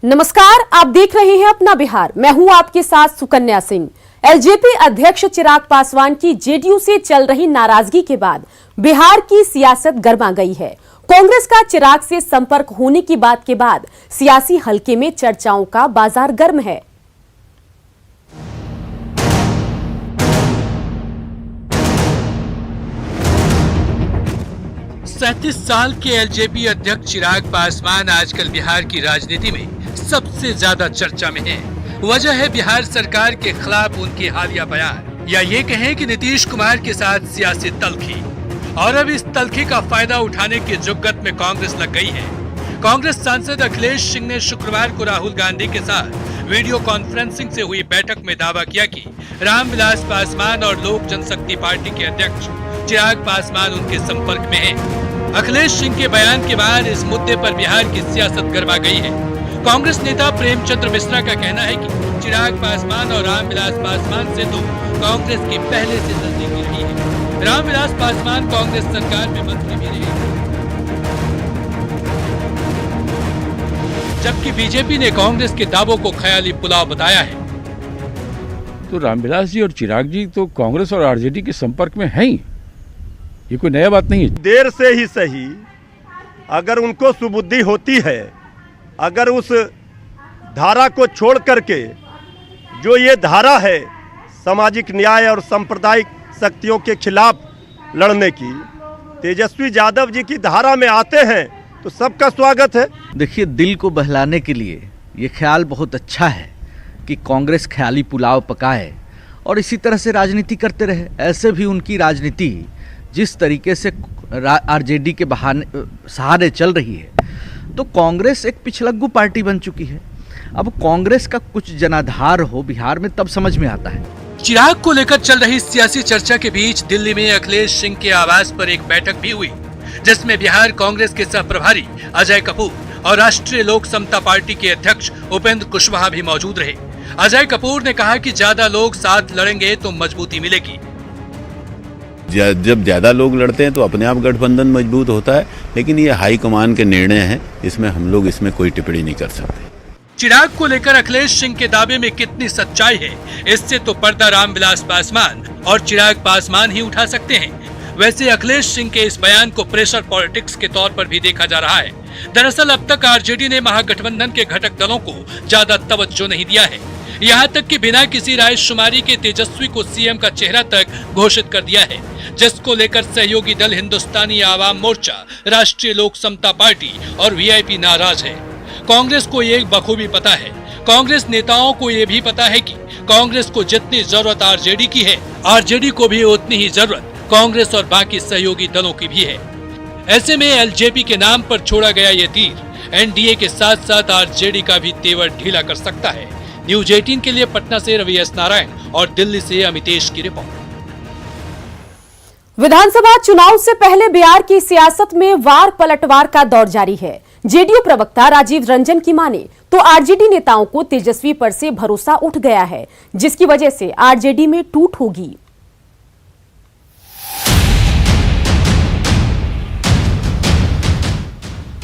नमस्कार, आप देख रहे हैं अपना बिहार। मैं हूं आपके साथ सुकन्या सिंह। एलजेपी अध्यक्ष चिराग पासवान की जेडीयू से चल रही नाराजगी के बाद बिहार की सियासत गर्मा गई है। कांग्रेस का चिराग से संपर्क होने की बात के बाद सियासी हलके में चर्चाओं का बाजार गर्म है। 37 साल के एलजेपी अध्यक्ष चिराग पासवान आजकल बिहार की राजनीति में सबसे ज्यादा चर्चा में हैं। वजह है बिहार सरकार के खिलाफ उनके हालिया बयान, या ये कहें कि नीतीश कुमार के साथ सियासी तल्खी। और अब इस तल्खी का फायदा उठाने की जुग्गत में कांग्रेस लग गई है। कांग्रेस सांसद अखिलेश सिंह ने शुक्रवार को राहुल गांधी के साथ वीडियो कॉन्फ्रेंसिंग से हुई बैठक में दावा किया कि रामविलास पासवान और लोक जनशक्ति पार्टी के अध्यक्ष चिराग पासवान उनके संपर्क में हैं। अखिलेश सिंह के बयान के बाद इस मुद्दे पर बिहार की सियासत गर्मा गई है। कांग्रेस नेता प्रेमचंद्र मिश्रा का कहना है कि चिराग पासवान और रामविलास पासवान से तो कांग्रेस की पहले से नजदीकी रही है। रामविलास पासवान कांग्रेस सरकार में मंत्री भी रहे, जबकि बीजेपी ने कांग्रेस के दावों को ख्याली पुलाव बताया है। तो रामविलास जी और चिराग जी तो कांग्रेस और आरजेडी के संपर्क में हैं ही, ये कोई नया बात नहीं है। देर से ही सही, अगर उनको सुबुद्धि होती है, अगर उस धारा को छोड़ करके जो ये धारा है सामाजिक न्याय और सांप्रदायिक शक्तियों के खिलाफ लड़ने की, तेजस्वी यादव जी की धारा में आते हैं तो सबका स्वागत है। देखिए, दिल को बहलाने के लिए ये ख्याल बहुत अच्छा है कि कांग्रेस ख्याली पुलाव पकाए और इसी तरह से राजनीति करते रहे। ऐसे भी उनकी राजनीति जिस तरीके से आरजेडी के बहाने सहारे चल रही है, तो कांग्रेस एक पिछलग्गू पार्टी बन चुकी है। अब कांग्रेस का कुछ जनाधार हो बिहार में तब समझ में आता है। चिराग को लेकर चल रही सियासी चर्चा के बीच दिल्ली में अखिलेश सिंह के आवास पर एक बैठक भी हुई, जिसमें बिहार कांग्रेस के सह प्रभारी अजय कपूर और राष्ट्रीय लोक समता पार्टी के अध्यक्ष उपेंद्र कुशवाहा भी मौजूद रहे। अजय कपूर ने कहा कि ज्यादा लोग साथ लड़ेंगे तो मजबूती मिलेगी। जब ज्यादा लोग लड़ते हैं तो अपने आप गठबंधन मजबूत होता है, लेकिन ये हाईकमान के निर्णय हैं, इसमें हम लोग इसमें कोई टिप्पणी नहीं कर सकते। चिराग को लेकर अखिलेश सिंह के दावे में कितनी सच्चाई है, इससे तो पर्दा रामविलास पासवान और चिराग पासवान ही उठा सकते हैं। वैसे अखिलेश सिंह के इस बयान को प्रेशर पॉलिटिक्स के तौर पर भी देखा जा रहा है। दरअसल अब तक आरजेडी ने महागठबंधन के घटक दलों को ज्यादा तवज्जो नहीं दिया है। यहाँ तक कि बिना किसी रायशुमारी के तेजस्वी को सीएम का चेहरा तक घोषित कर दिया है, जिसको लेकर सहयोगी दल हिंदुस्तानी आवाम मोर्चा, राष्ट्रीय लोक समता पार्टी और वीआईपी नाराज है। कांग्रेस को ये बखूबी पता है, कांग्रेस नेताओं को ये भी पता है कि कांग्रेस को जितनी जरूरत आरजेडी की है, आरजेडी को भी उतनी ही जरूरत कांग्रेस और बाकी सहयोगी दलों की भी है। ऐसे में एलजेपी के नाम पर छोड़ा गया ये तीर एनडीए के साथ साथ आरजेडी का भी तेवर ढीला कर सकता है। न्यूज 18 के लिए पटना से रवि एस नारायण और दिल्ली से अमितेश की रिपोर्ट। विधानसभा चुनाव से पहले बिहार की सियासत में वार पलटवार का दौर जारी है। जेडीयू प्रवक्ता राजीव रंजन की माने तो आरजेडी नेताओं को तेजस्वी पर से भरोसा उठ गया है, जिसकी वजह से आरजेडी में टूट होगी।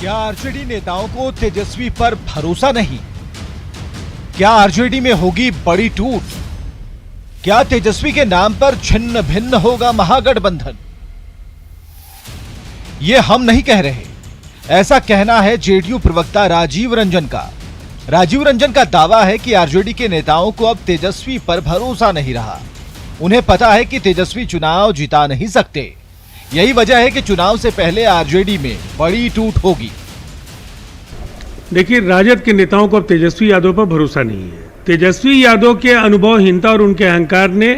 क्या आरजेडी नेताओं को तेजस्वी पर भरोसा नहीं? क्या आरजेडी में होगी बड़ी टूट? क्या तेजस्वी के नाम पर छिन्न भिन्न होगा महागठबंधन? ये हम नहीं कह रहे, ऐसा कहना है जेडीयू प्रवक्ता राजीव रंजन का। राजीव रंजन का दावा है कि आरजेडी के नेताओं को अब तेजस्वी पर भरोसा नहीं रहा। उन्हें पता है कि तेजस्वी चुनाव जिता नहीं सकते। यही वजह है कि चुनाव से पहले आरजेडी में बड़ी टूट होगी। देखिए, राजद के नेताओं को अब तेजस्वी यादव पर भरोसा नहीं है। तेजस्वी यादव के अनुभवहीनता और उनके अहंकार ने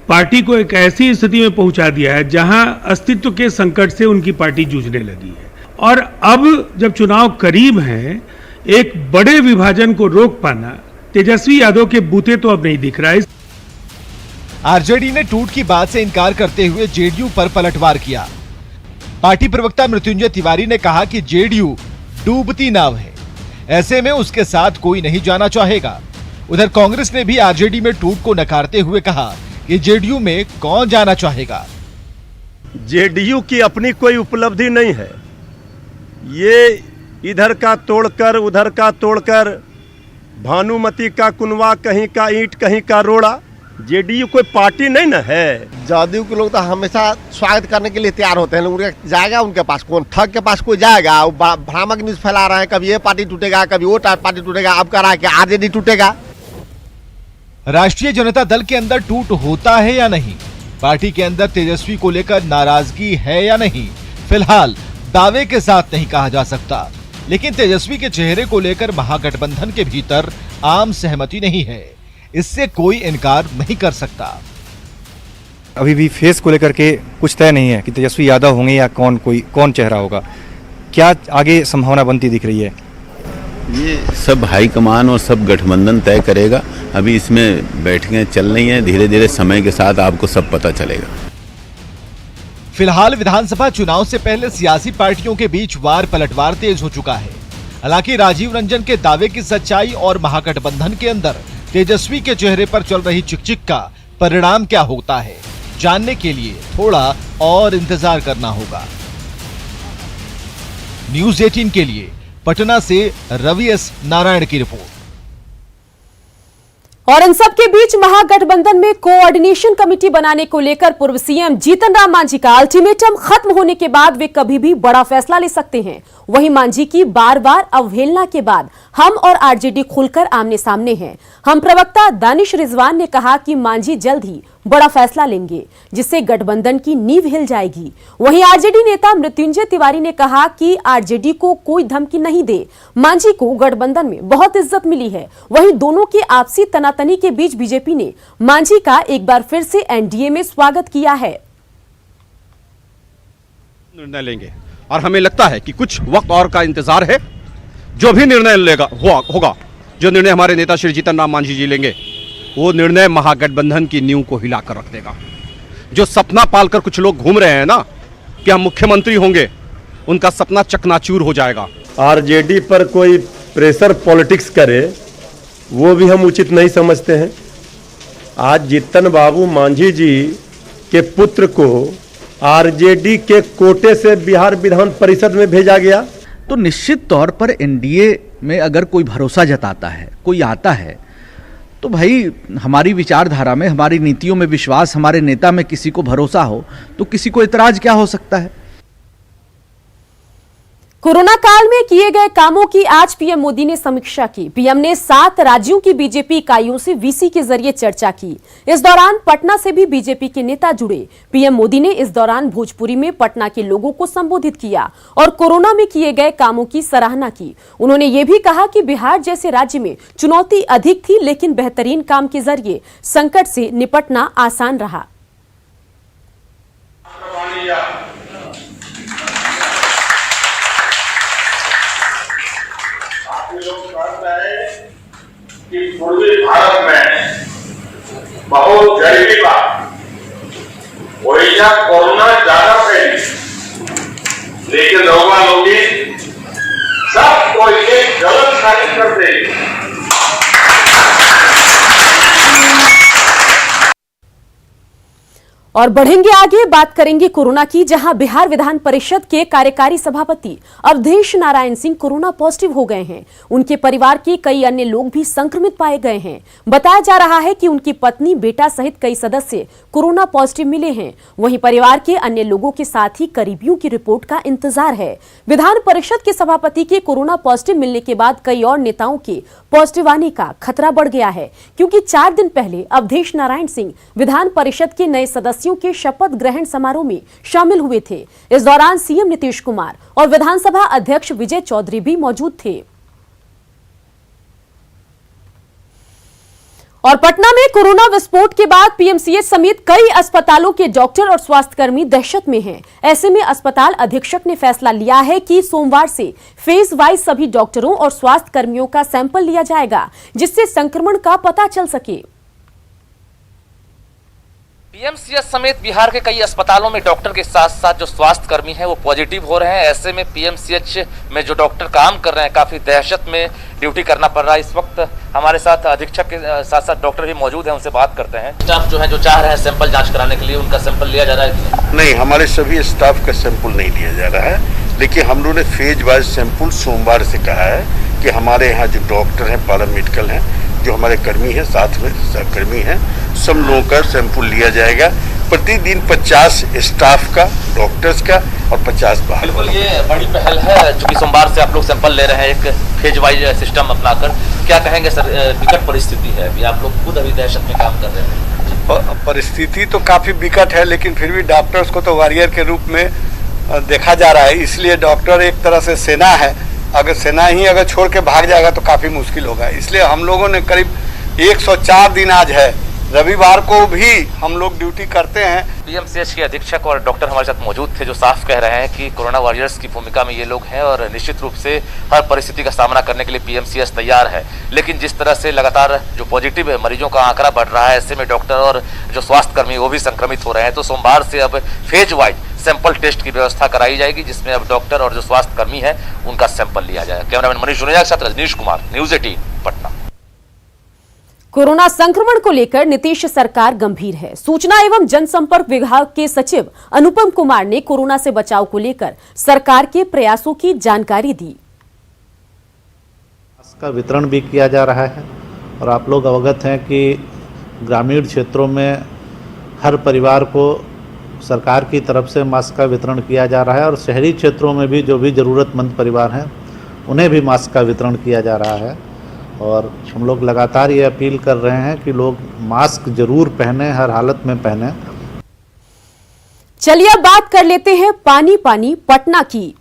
पार्टी को एक ऐसी स्थिति में पहुंचा दिया है जहां अस्तित्व के संकट से उनकी पार्टी जूझने लगी है। और अब जब चुनाव करीब हैं, एक बड़े विभाजन को रोक पाना तेजस्वी यादव के बूते तो अब नहीं दिख रहा है। आरजेडी ने टूट की बात से इनकार करते हुए जेडीयू पर पलटवार किया। पार्टी प्रवक्ता मृत्युंजय तिवारी ने कहा कि जेडीयू डूबती नाव है, ऐसे में उसके साथ कोई नहीं जाना चाहेगा। उधर कांग्रेस ने भी आरजेडी में टूट को नकारते हुए कहा कि जेडीयू में कौन जाना चाहेगा। जेडीयू की अपनी कोई उपलब्धि नहीं है। ये इधर का तोड़कर उधर का तोड़कर भानुमति का कुनवा, कहीं का ईंट, कहीं का रोड़ा। जेडीयू कोई पार्टी नहीं ना है। जदयू के लोग तो हमेशा स्वागत करने के लिए तैयार होते हैं। उनके जाएगा उनके पास कौन, ठग के पास कोई जाएगा? भ्रामक न्यूज फैला रहे हैं, कभी ये पार्टी टूटेगा, कभी वो पार्टी टूटेगा। अब कह रहा है कि आरजेडी टूटेगा। राष्ट्रीय जनता दल के अंदर टूट होता है या नहीं? पार्टी के अंदर तेजस्वी को लेकर नाराजगी है या नहीं? फिलहाल दावे के साथ नहीं कहा जा सकता, लेकिन तेजस्वी के चेहरे को लेकर महागठबंधन के भीतर आम सहमति नहीं है। इससे कोई इनकार नहीं कर सकता। अभी भी फेस को लेकर के कुछ तय नहीं है कि तेजस्वी यादव होंगे या कौन चेहरा होगा। क्या आगे संभावना बनती दिख रही है? ये सब हाईकमान और सब गठबंधन तय करेगा। अभी इसमें बैठकें चल रही हैं, धीरे धीरे समय के साथ आपको सब पता चलेगा। फिलहाल विधानसभा चुनाव से पहले सियासी पार्टियों के बीच वार पलटवार तेज हो चुका है। हालांकि राजीव रंजन के दावे की सच्चाई और महागठबंधन के अंदर तेजस्वी के चेहरे पर चल रही चिकचिक का परिणाम क्या होता है, जानने के लिए थोड़ा और इंतजार करना होगा। न्यूज़ 18 के लिए पटना से रवि एस नारायण की रिपोर्ट। और इन सब के बीच महागठबंधन में कोऑर्डिनेशन कमेटी बनाने को लेकर पूर्व सीएम जीतन राम मांझी का अल्टीमेटम खत्म होने के बाद वे कभी भी बड़ा फैसला ले सकते हैं। वहीं मांझी की बार बार अवहेलना के बाद हम और आरजेडी खुलकर आमने सामने हैं। हम प्रवक्ता दानिश रिजवान ने कहा कि मांझी जल्द ही बड़ा फैसला लेंगे, जिससे गठबंधन की नींव हिल जाएगी। वहीं आरजेडी नेता मृत्युंजय तिवारी ने कहा कि आरजेडी को कोई धमकी नहीं दे, मांझी को गठबंधन में बहुत इज्जत मिली है। वहीं दोनों की आपसी तनातनी के बीच बीजेपी ने मांझी का एक बार फिर से एनडीए में स्वागत किया है। निर्णय लेंगे और हमें लगता है कि कुछ वक्त और का इंतजार है। जो भी निर्णय होगा, जो निर्णय हमारे नेता श्री जीतन राम मांझी जी लेंगे, वो निर्णय महागठबंधन की नींव को हिलाकर रख देगा। जो सपना पालकर कुछ लोग घूम रहे हैं ना कि हम मुख्यमंत्री होंगे, उनका सपना चकनाचूर हो जाएगा। आरजेडी पर कोई प्रेशर पॉलिटिक्स करे, वो भी हम उचित नहीं समझते हैं। आज जीतन बाबू मांझी जी के पुत्र को आरजेडी के कोटे से बिहार विधान परिषद में भेजा गया। तो निश्चित तौर पर एनडीए में अगर कोई भरोसा जताता है, कोई आता है, तो भाई हमारी विचारधारा में, हमारी नीतियों में विश्वास, हमारे नेता में किसी को भरोसा हो तो किसी को इतराज क्या हो सकता है। कोरोना काल में किए गए कामों की आज पीएम मोदी ने समीक्षा की। पीएम ने 7 राज्यों की बीजेपी इकाइयों से वीसी के जरिए चर्चा की। इस दौरान पटना से भी बीजेपी के नेता जुड़े। पीएम मोदी ने इस दौरान भोजपुरी में पटना के लोगों को संबोधित किया और कोरोना में किए गए कामों की सराहना की। उन्होंने ये भी कहा कि बिहार जैसे राज्य में चुनौती अधिक थी, लेकिन बेहतरीन काम के जरिए संकट से निपटना आसान रहा। कि पूर्वी भारत में बहुत गरीबी बात, वही कोरोना ज्यादा फैली, लेकिन लोग सब कोई एक गलत साबित कर देगी। और बढ़ेंगे आगे, बात करेंगे कोरोना की, जहां बिहार विधान परिषद के कार्यकारी सभापति अवधेश नारायण सिंह कोरोना पॉजिटिव हो गए हैं। उनके परिवार के कई अन्य लोग भी संक्रमित पाए गए हैं। बताया जा रहा है कि उनकी पत्नी, बेटा सहित कई सदस्य कोरोना पॉजिटिव मिले हैं। वहीं परिवार के अन्य लोगों के साथ ही करीबियों की रिपोर्ट का इंतजार है। विधान परिषद के सभापति के कोरोना पॉजिटिव मिलने के बाद कई और नेताओं के पॉजिटिव आने का खतरा बढ़ गया है, क्योंकि 4 दिन पहले अवधेश नारायण सिंह विधान परिषद के नए सदस्यों के शपथ ग्रहण समारोह में शामिल हुए थे। इस दौरान सीएम नीतीश कुमार और विधानसभा अध्यक्ष विजय चौधरी भी मौजूद थे। और पटना में कोरोना विस्फोट के बाद पीएमसीएच समेत कई अस्पतालों के डॉक्टर और स्वास्थ्यकर्मी दहशत में हैं। ऐसे में अस्पताल अधीक्षक ने फैसला लिया है कि सोमवार से फेज वाइज सभी डॉक्टरों और स्वास्थ्यकर्मियों का सैंपल लिया जाएगा, जिससे संक्रमण का पता चल सके। पीएमसीएच समेत बिहार के कई अस्पतालों में डॉक्टर के साथ साथ जो स्वास्थ्य कर्मी हैं वो पॉजिटिव हो रहे हैं। ऐसे में पीएमसीएच में जो डॉक्टर काम कर रहे हैं, काफी दहशत में ड्यूटी करना पड़ रहा है। इस वक्त हमारे साथ अधीक्षक के साथ साथ डॉक्टर भी मौजूद हैं, उनसे बात करते हैं। स्टाफ जो है जो चाह रहे हैं सैंपल जांच कराने के लिए, उनका सैंपल लिया जा रहा है? नहीं, हमारे सभी स्टाफ का सैंपल नहीं लिया जा रहा है, लेकिन हम लोगों ने फेज वाइज सैंपल सोमवार से कहा है कि हमारे यहाँ जो डॉक्टर हैं, पैरामेडिकल हैं, जो हमारे कर्मी हैं, साथ में सहकर्मी हैं, सब लोगों का सैंपल लिया जाएगा। प्रतिदिन 50 स्टाफ का, डॉक्टर्स का और 50 बाहर। बिल्कुल, ये बड़ी पहल है। चूंकि सोमवार से आप लोग सैंपल ले रहे हैं एक फेज वाइज सिस्टम अपनाकर, क्या कहेंगे सर? विकट परिस्थिति है, अभी आप लोग खुद अभी दहशत में काम कर रहे हैं। परिस्थिति तो काफ़ी विकट है, लेकिन फिर भी डॉक्टर्स को तो वॉरियर के रूप में देखा जा रहा है। इसलिए डॉक्टर एक तरह से सेना है। अगर सेना ही अगर छोड़ के भाग जाएगा तो काफ़ी मुश्किल होगा। इसलिए हम लोगों ने करीब 104 दिन आज है, रविवार को भी हम लोग ड्यूटी करते हैं। पीएमसीएच के अधीक्षक और डॉक्टर हमारे साथ मौजूद थे, जो साफ कह रहे हैं कि कोरोना वॉरियर्स की भूमिका में ये लोग हैं और निश्चित रूप से हर परिस्थिति का सामना करने के लिए पीएमसीएच तैयार है। लेकिन जिस तरह से लगातार जो पॉजिटिव मरीजों का आंकड़ा बढ़ रहा है, ऐसे में डॉक्टर और जो स्वास्थ्य कर्मी वो भी संक्रमित हो रहे हैं। तो सोमवार से अब फेज वाइज सैंपल टेस्ट की व्यवस्था कराई जाएगी, जिसमें अब डॉक्टर और जो स्वास्थ्य कर्मी है उनका सैंपल लिया जाएगा। कैमरामैन मनीष जुनेजा के साथ रजनीश कुमार, न्यूज 18 पटना। कोरोना संक्रमण को लेकर नीतीश सरकार गंभीर है। सूचना एवं जनसंपर्क विभाग के सचिव अनुपम कुमार ने कोरोना से बचाव को लेकर सरकार के प्रयासों की जानकारी दी। मास्क का वितरण भी किया जा रहा है और आप लोग अवगत हैं कि ग्रामीण क्षेत्रों में हर परिवार को सरकार की तरफ से मास्क का वितरण किया जा रहा है और शहरी क्षेत्रों में भी जो भी ज़रूरतमंद परिवार हैं उन्हें भी मास्क का वितरण किया जा रहा है। और हम लोग लगातार ये अपील कर रहे हैं कि लोग मास्क जरूर पहने, हर हालत में पहने। चलिए अब बात कर लेते हैं पानी पानी पटना की।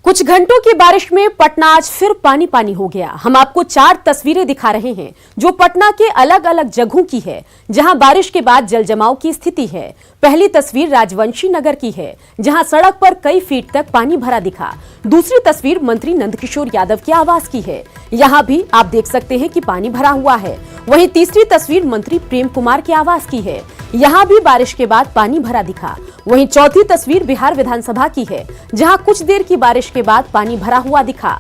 कुछ घंटों की बारिश में पटना आज फिर पानी पानी हो गया। हम आपको 4 तस्वीरें दिखा रहे हैं जो पटना के अलग अलग जगहों की है जहां बारिश के बाद जलजमाव की स्थिति है। पहली तस्वीर राजवंशी नगर की है जहां सड़क पर कई फीट तक पानी भरा दिखा। दूसरी तस्वीर मंत्री नंदकिशोर यादव के आवास की है, यहां भी आप देख सकते हैं कि पानी भरा हुआ है। वहीं तीसरी तस्वीर मंत्री प्रेम कुमार के आवास की है, यहां भी बारिश के बाद पानी भरा दिखा। वहीं चौथी तस्वीर बिहार विधानसभा की है जहां कुछ देर की बारिश के बाद पानी भरा हुआ दिखा।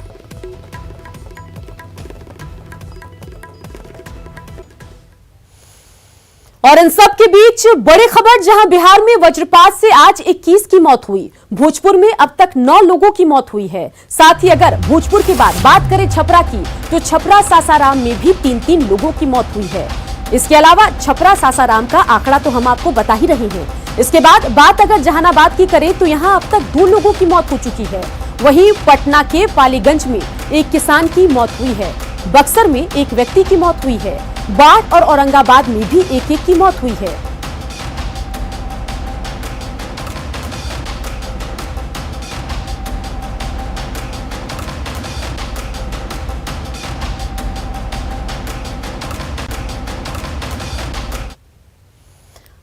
और इन सब के बीच बड़ी खबर, जहां बिहार में वज्रपात से आज 21 की मौत हुई। भोजपुर में अब तक 9 लोगों की मौत हुई है। साथ ही अगर भोजपुर के बाद बात करें छपरा की, तो छपरा सासाराम में भी 3 लोगों की मौत हुई है। इसके अलावा छपरा सासाराम का आंकड़ा तो हम आपको बता ही रहे हैं। इसके बाद बात अगर जहानाबाद की करें तो यहां अब तक 2 लोगों की मौत हो चुकी है। वहीं पटना के पालीगंज में एक किसान की मौत हुई है। बक्सर में एक व्यक्ति की मौत हुई है। बाढ़ और औरंगाबाद में भी एक की मौत हुई है।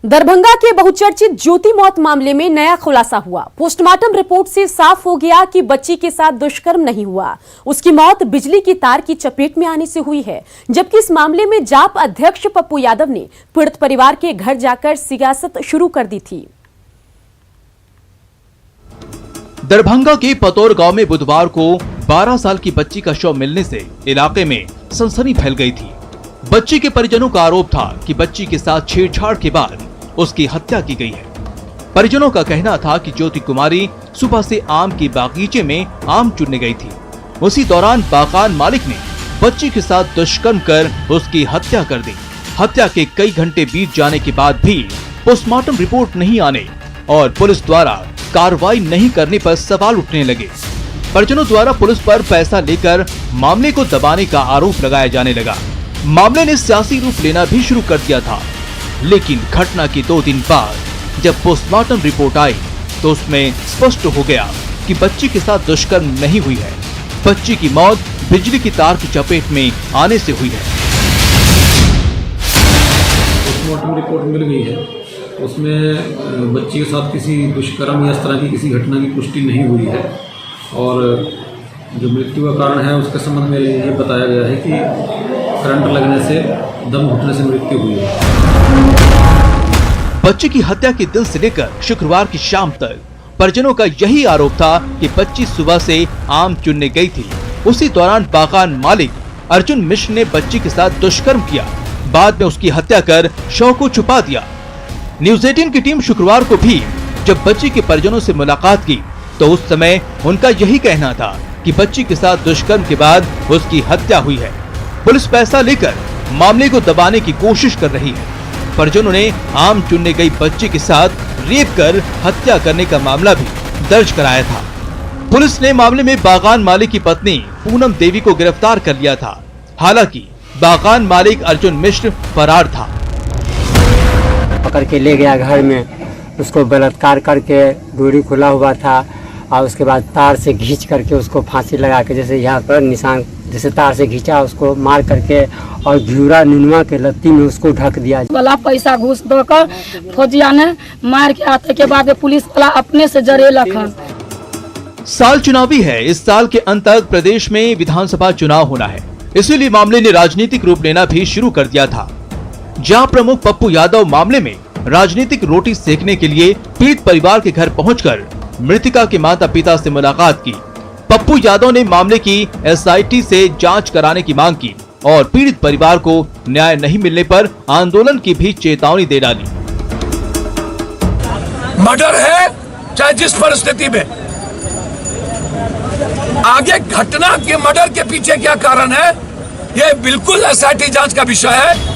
दरभंगा के बहुचर्चित ज्योति मौत मामले में नया खुलासा हुआ। पोस्टमार्टम रिपोर्ट से साफ हो गया कि बच्ची के साथ दुष्कर्म नहीं हुआ, उसकी मौत बिजली की तार की चपेट में आने से हुई है। जबकि इस मामले में जाप अध्यक्ष पप्पू यादव ने पीड़ित परिवार के घर जाकर सियासत शुरू कर दी थी। दरभंगा के पतौर गांव में बुधवार को 12 साल की बच्ची का शव मिलने से इलाके में सनसनी फैल गई थी। बच्ची के परिजनों का आरोप था कि बच्ची के साथ छेड़छाड़ के बाद उसकी हत्या की गई है। परिजनों का कहना था कि ज्योति कुमारी सुबह से आम के बागीचे में आम चुनने गई थी। उसी दौरान बागान मालिक ने बच्ची के साथ दुष्कर्म कर उसकी हत्या कर दी। हत्या के कई घंटे बीत जाने के बाद भी पोस्टमार्टम रिपोर्ट नहीं आने और पुलिस द्वारा कार्रवाई नहीं करने पर सवाल उठने लगे। परिजनों द्वारा पुलिस पर पैसा लेकर मामले को दबाने का आरोप लगाया जाने लगा। मामले ने सियासी रूप लेना भी शुरू कर दिया था। लेकिन घटना के 2 दिन बाद जब पोस्टमार्टम रिपोर्ट आई तो उसमें स्पष्ट हो गया कि बच्ची के साथ दुष्कर्म नहीं हुई है। बच्ची की मौत बिजली की तार की चपेट में आने से हुई है। पोस्टमार्टम रिपोर्ट मिल गई है, उसमें बच्ची के साथ किसी दुष्कर्म या इस तरह की किसी घटना की पुष्टि नहीं हुई है और जो मृत्यु का कारण है उसके संबंध में ये बताया गया है कि करंट लगने से, दम घुटने से मृत्यु हुई है। बच्ची की हत्या के दिन से लेकर शुक्रवार की शाम तक परिजनों का यही आरोप था कि बच्ची सुबह से आम चुनने गई थी। उसी दौरान बागान मालिक अर्जुन मिश्र ने बच्ची के साथ दुष्कर्म किया, बाद में उसकी हत्या कर शव को छुपा दिया। न्यूज 18 की टीम शुक्रवार को भी जब बच्ची के परिजनों से मुलाकात की तो उस समय उनका यही कहना था कि बच्ची के साथ दुष्कर्म के बाद उसकी हत्या हुई है। पुलिस पैसा लेकर मामले को दबाने की कोशिश कर रही है। परिजनों ने आम चुनने गई बच्ची के साथ रेप कर हत्या करने का मामला भी दर्ज कराया था। पुलिस ने मामले में बागान मालिक की पत्नी पूनम देवी को गिरफ्तार कर लिया था। हालांकि बागान मालिक अर्जुन मिश्र फरार था। पकड़ के ले गया घर में, उसको बलात्कार करके डोरी खुला हुआ था और उसके बाद तार से खींच करके उसको फांसी लगा के, जैसे यहाँ पर निशान जैसे तार से खींचा, उसको मार करके और घिउरा नुनवा के लत्ती में उसको ढक दिया। वाला पैसा घूस देकर फौजिया ने मार के आते के बाद पुलिस वाला अपने से जरेलक। साल चुनावी है। इस साल के अंत तक प्रदेश में विधानसभा चुनाव होना है, इसीलिए मामले ने राजनीतिक रूप लेना भी शुरू कर दिया था। जहां प्रमुख पप्पू यादव मामले में राजनीतिक रोटी सेकने के लिए पीड़ित परिवार के घर पहुंचकर मृतका के माता पिता से मुलाकात की। पप्पू यादव ने मामले की SIT से जांच कराने की मांग की और पीड़ित परिवार को न्याय नहीं मिलने पर आंदोलन की भी चेतावनी दे डाली। मर्डर है चाहे जिस परिस्थिति में, आगे घटना के मर्डर के पीछे क्या कारण है, यह बिल्कुल SIT जांच का विषय है।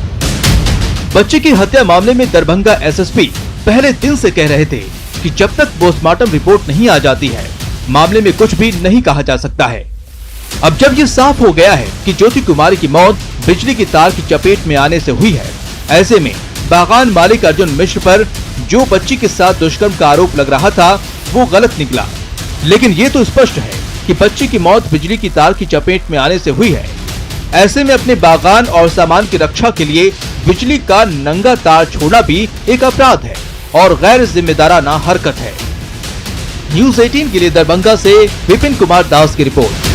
बच्चे की हत्या मामले में दरभंगा SSP पहले दिन से कह रहे थे कि जब तक पोस्टमार्टम रिपोर्ट नहीं आ जाती है मामले में कुछ भी नहीं कहा जा सकता है। अब जब ये साफ हो गया है कि ज्योति कुमारी की मौत बिजली की तार की चपेट में आने से हुई है, ऐसे में बागान मालिक अर्जुन मिश्र पर जो बच्ची के साथ दुष्कर्म का आरोप लग रहा था वो गलत निकला। लेकिन ये तो स्पष्ट है कि बच्ची की मौत बिजली की तार की चपेट में आने से हुई है। ऐसे में अपने बागान और सामान की रक्षा के लिए बिजली का नंगा तार छोड़ना भी एक अपराध है और गैर जिम्मेदाराना हरकत है। न्यूज 18 के लिए दरभंगा से विपिन कुमार दास की रिपोर्ट।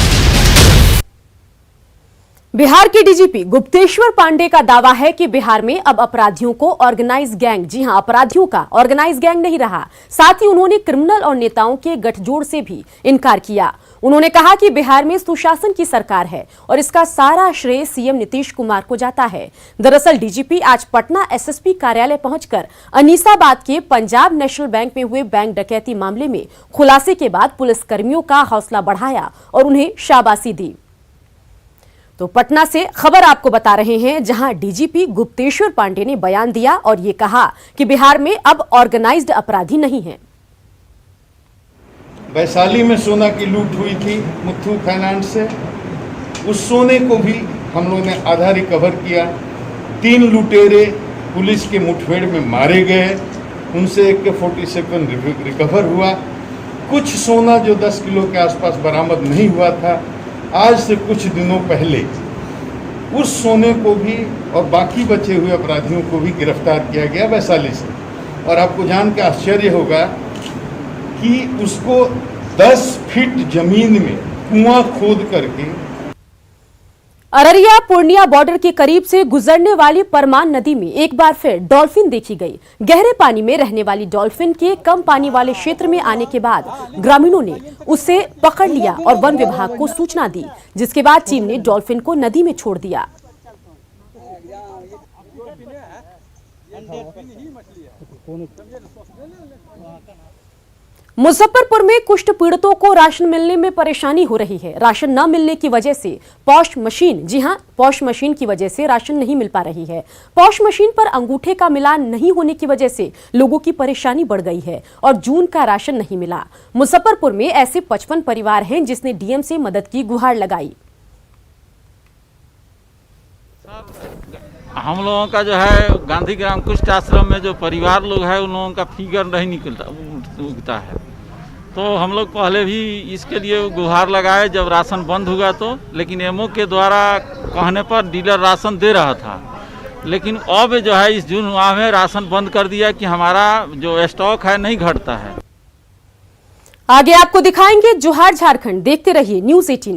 बिहार के डीजीपी गुप्तेश्वर पांडे का दावा है कि बिहार में अब अपराधियों को ऑर्गेनाइज गैंग, जी हां, अपराधियों का ऑर्गेनाइज गैंग नहीं रहा। साथ ही उन्होंने क्रिमिनल और नेताओं के गठजोड़ से भी इनकार किया। उन्होंने कहा कि बिहार में सुशासन की सरकार है और इसका सारा श्रेय सीएम नीतीश कुमार को जाता है। दरअसल डीजीपी आज पटना SSP कार्यालय पहुंचकर अनीसाबाद के पंजाब नेशनल बैंक में हुए बैंक डकैती मामले में खुलासे के बाद पुलिसकर्मियों का हौसला बढ़ाया और उन्हें शाबाशी दी। तो पटना से खबर आपको बता रहे हैं, जहां डीजीपी गुप्तेश्वर पांडे ने बयान दिया और ये कहा कि बिहार में अब ऑर्गेनाइज्ड अपराधी नहीं है। वैशाली में सोना की लूट हुई थी मुथ्थू फाइनेंस से, उस सोने को भी हम लोगों ने आधा रिकवर किया। 3 लुटेरे पुलिस के मुठभेड़ में मारे गए, उनसे AK-47 रिकवर हुआ। कुछ सोना जो 10 किलो के आसपास बरामद नहीं हुआ था, आज से कुछ दिनों पहले उस सोने को भी और बाकी बचे हुए अपराधियों को भी गिरफ्तार किया गया वैशाली से। और आपको जान के आश्चर्य होगा कि उसको 10 फीट जमीन में कुआं खोद करके अररिया पूर्णिया बॉर्डर के करीब से गुजरने वाली परमान नदी में एक बार फिर डॉल्फिन देखी गई। गहरे पानी में रहने वाली डॉल्फिन के कम पानी वाले क्षेत्र में आने के बाद ग्रामीणों ने उसे पकड़ लिया और वन विभाग को सूचना दी, जिसके बाद टीम ने डॉल्फिन को नदी में छोड़ दिया। मुजफ्फरपुर में कुष्ठ पीड़ितों को राशन मिलने में परेशानी हो रही है। राशन न मिलने की वजह से पॉश मशीन, जी हां, पॉश मशीन की वजह से राशन नहीं मिल पा रही है। पॉश मशीन पर अंगूठे का मिलान नहीं होने की वजह से लोगों की परेशानी बढ़ गई है और जून का राशन नहीं मिला। मुजफ्फरपुर में ऐसे 55 परिवार हैं जिसने डीएम से मदद की गुहार लगाई। हम लोगों का जो है गांधी ग्राम कुष्ठ आश्रम में जो परिवार लोग है उन लोगों का फिगर नहीं उगता है, तो हम लोग पहले भी इसके लिए गुहार लगाए जब राशन बंद हुआ तो, लेकिन एमओ के द्वारा कहने पर डीलर राशन दे रहा था, लेकिन अब जो है इस जून माह में राशन बंद कर दिया कि हमारा जो स्टॉक है नहीं घटता है। आगे आपको दिखाएंगे जोहार झारखंड। देखते रहिए न्यूज 18।